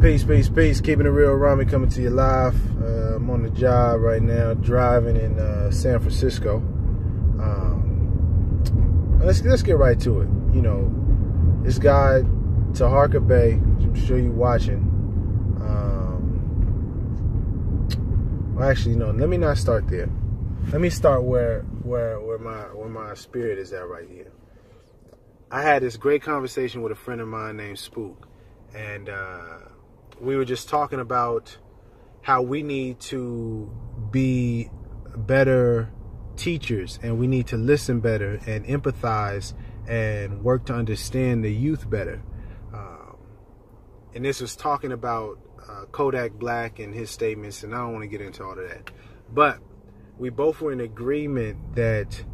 Peace. Keeping it real, Rami coming to you live. I'm on the job right now, driving in San Francisco. Let's get right to it. You know, this guy, Tarhaka Bay, I'm sure you're watching. Well, actually, no. Let me not start there. Let me start where my spirit is at right here. I had this great conversation with a friend of mine named Spook, and we were just talking about how we need to be better teachers, and we need to listen better and empathize and work to understand the youth better. And this was talking about Kodak Black and his statements, and I don't want to get into all of that. But we both were in agreement that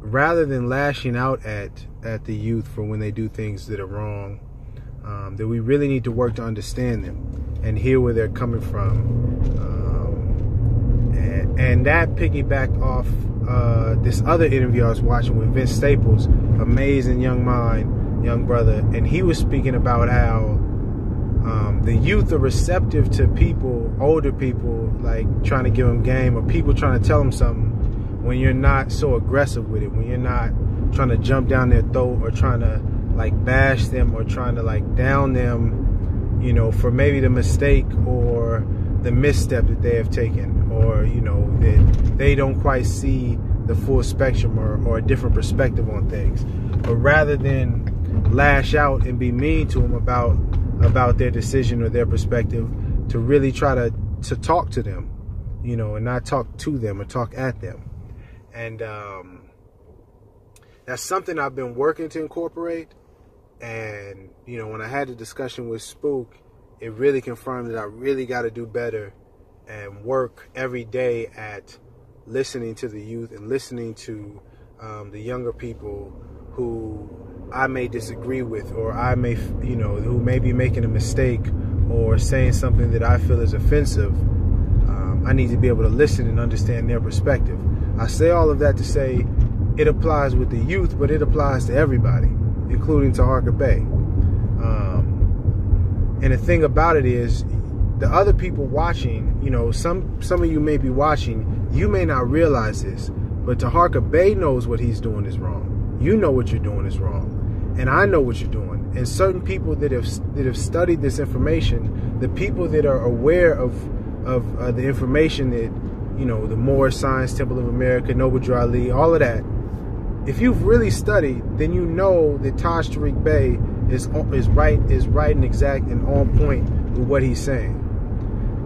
rather than lashing out at the youth for when they do things that are wrong, that we really need to work to understand them and hear where they're coming from. And that piggybacked off this other interview I was watching with Vince Staples, amazing young mind, young brother, and he was speaking about how the youth are receptive to people, older people, like trying to give them game, or people trying to tell them something when you're not so aggressive with it, when you're not trying to jump down their throat or trying to like bash them or trying to like down them, you know, for maybe the mistake or the misstep that they have taken, or, you know, that they don't quite see the full spectrum or a different perspective on things. But rather than lash out and be mean to them about their decision or their perspective, to really try to talk to them, you know, and not talk to them or talk at them. And that's something I've been working to incorporate. And, you know, when I had the discussion with Spook, it really confirmed that I really got to do better and work every day at listening to the youth and listening to the younger people who I may disagree with, or I may, you know, who may be making a mistake or saying something that I feel is offensive. I need to be able to listen and understand their perspective. I say all of that to say it applies with the youth, but it applies to everybody, including Tarhaka Bay. And the thing about it is, the other people watching, you know, some of you may be watching, you may not realize this, but Tarhaka Bay knows what he's doing is wrong. You know what you're doing is wrong, and I know what you're doing. And certain people that have studied this information, the people that are aware of the information that, you know, the Moorish Science Temple of America, Noble Drew Ali, all of that. If you've really studied, then you know that Taj Tariq Bey is right and exact and on point with what he's saying.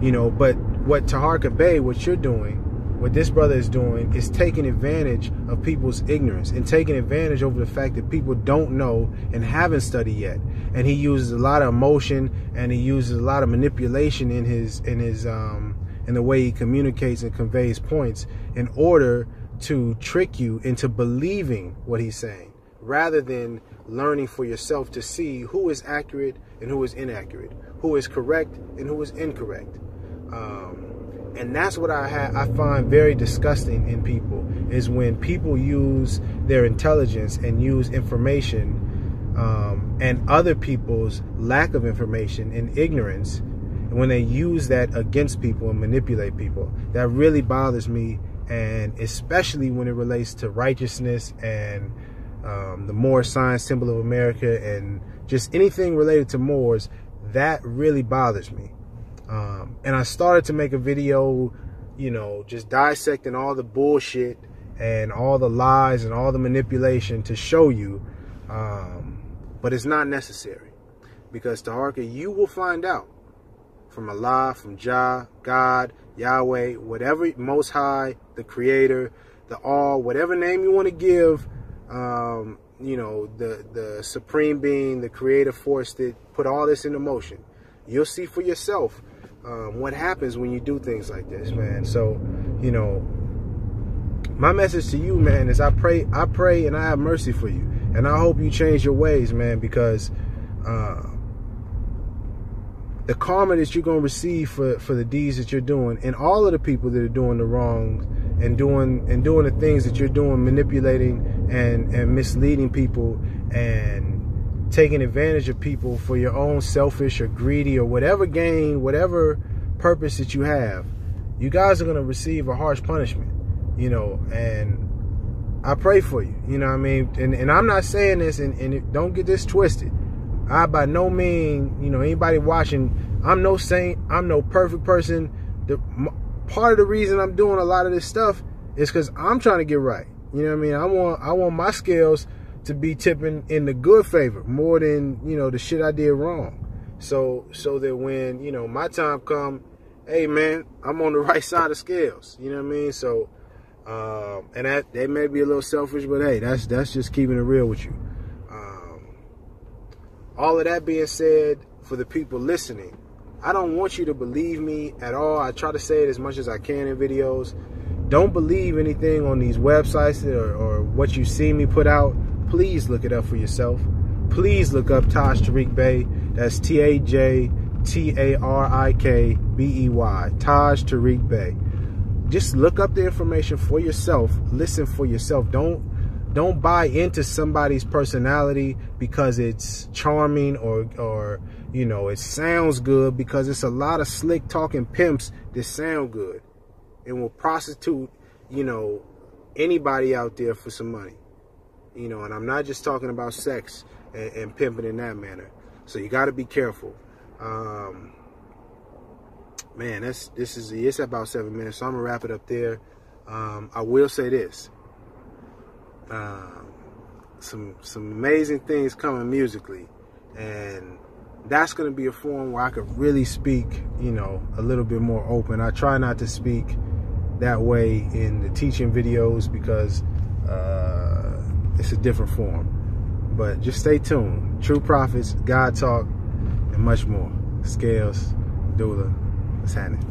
You know, but what Tarhaka Bey, what you're doing, what this brother is doing, is taking advantage of people's ignorance and taking advantage over the fact that people don't know and haven't studied yet. And he uses a lot of emotion, and he uses a lot of manipulation in the way he communicates and conveys points in order to trick you into believing what he's saying, rather than learning for yourself to see who is accurate and who is inaccurate, who is correct and who is incorrect. And that's what I find very disgusting in people, is when people use their intelligence and use information and other people's lack of information and ignorance, and when they use that against people and manipulate people. That really bothers me, and especially when it relates to righteousness and the Moorish Science Temple of America and just anything related to Moors. That really bothers me. And I started to make a video, you know, just dissecting all the bullshit and all the lies and all the manipulation to show you. But it's not necessary, because Tarhaka, you will find out from Allah, from Jah, God, Yahweh, whatever, Most High, the Creator, the All, whatever name you want to give, you know, the Supreme Being, the creative force that put all this into motion. You'll see for yourself what happens when you do things like this, man. So, you know, my message to you, man, is I pray and I have mercy for you. And I hope you change your ways, man, because the karma that you're going to receive for the deeds that you're doing, and all of the people that are doing the wrong and doing the things that you're doing, manipulating and misleading people and taking advantage of people for your own selfish or greedy or whatever gain, whatever purpose that you have, you guys are going to receive a harsh punishment, you know, and I pray for you, you know what I mean? And I'm not saying this, and don't get this twisted. I by no means, you know, anybody watching, I'm no saint, I'm no perfect person. Part of the reason I'm doing a lot of this stuff is because I'm trying to get right. You know what I mean? I want my scales to be tipping in the good favor more than, you know, the shit I did wrong. So that when, you know, my time come, hey man, I'm on the right side of scales. You know what I mean? So, and that may be a little selfish, but hey, that's just keeping it real with you. All of that being said, for the people listening, I don't want you to believe me at all. I try to say it as much as I can in videos. Don't believe anything on these websites or what you see me put out. Please look it up for yourself. Please look up Taj Tariq Bey. That's TAJTARIKBEY. Taj Tariq Bey. Just look up the information for yourself. Listen for yourself. Don't buy into somebody's personality because it's charming or you know, it sounds good, because it's a lot of slick talking pimps that sound good and will prostitute, you know, anybody out there for some money. You know, and I'm not just talking about sex and pimping in that manner. So you got to be careful. Man, it's about 7 minutes, so I'm gonna wrap it up there. I will say this. Some amazing things coming musically, and that's going to be a forum where I could really speak, you know, a little bit more open. I try not to speak that way in the teaching videos because it's a different form. But just stay tuned. True Prophets, God Talk, and much more. Scales, Doula, what's happening?